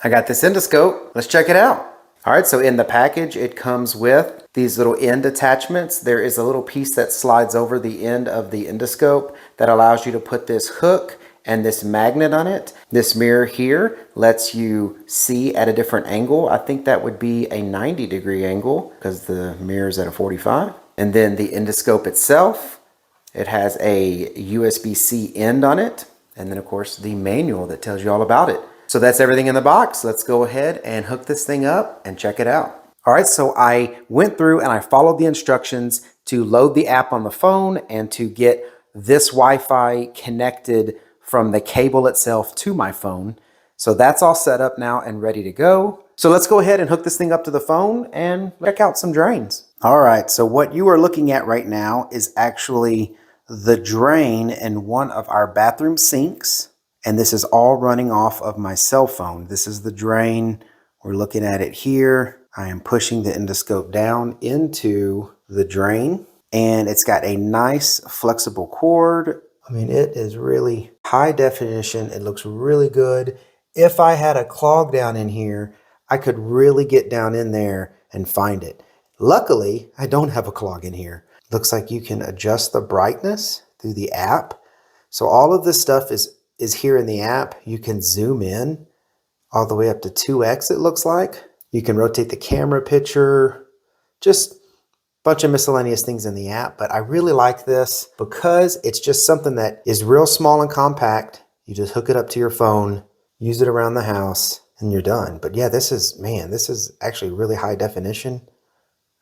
I got this endoscope. Let's check it out. All right, so in the package, it comes with these little end attachments. There is a little piece that slides over the end of the endoscope that allows you to put this hook and this magnet on it. This mirror here lets you see at a different angle. I think that would be a 90-degree angle because the mirror is at a 45. And then the endoscope itself, it has a USB-C end on it. And then of course the manual that tells you all about it. So that's everything in the box. Let's go ahead and hook this thing up and check it out. All right, so I went through and I followed the instructions to load the app on the phone and to get this Wi-Fi connected from the cable itself to my phone. So that's all set up now and ready to go. So let's go ahead and hook this thing up to the phone and check out some drains. All right, so what you are looking at right now is actually the drain in one of our bathroom sinks. And this is all running off of my cell phone. This is the drain. We're looking at it here. I am pushing the endoscope down into the drain, and it's got a nice flexible cord. I mean, it is really high definition. It looks really good. If I had a clog down in here, I could really get down in there and find it. Luckily, I don't have a clog in here. Looks like you can adjust the brightness through the app. So all of this stuff is here in the app. You can zoom in all the way up to 2x, it looks like. You can rotate the camera picture, just a bunch of miscellaneous things in the app. But I really like this because it's just something that is real small and compact. You just hook it up to your phone, use it around the house, and you're done. But yeah, this is actually really high definition.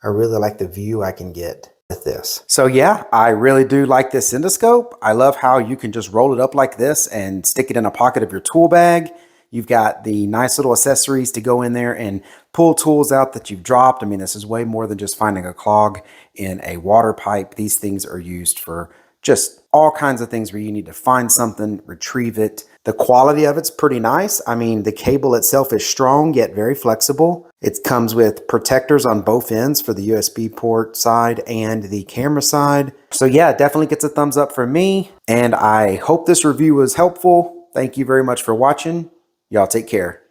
I really like the view I can get with this. So yeah, I really do like this endoscope. I love how you can just roll it up like this and stick it in a pocket of your tool bag. You've got the nice little accessories to go in there and pull tools out that you've dropped. I mean, this is way more than just finding a clog in a water pipe. These things are used for just all kinds of things where you need to find something, retrieve it. The quality of it's pretty nice. I mean, the cable itself is strong yet very flexible. It comes with protectors on both ends for the USB port side and the camera side. So yeah, it definitely gets a thumbs up from me. And I hope this review was helpful. Thank you very much for watching. Y'all take care.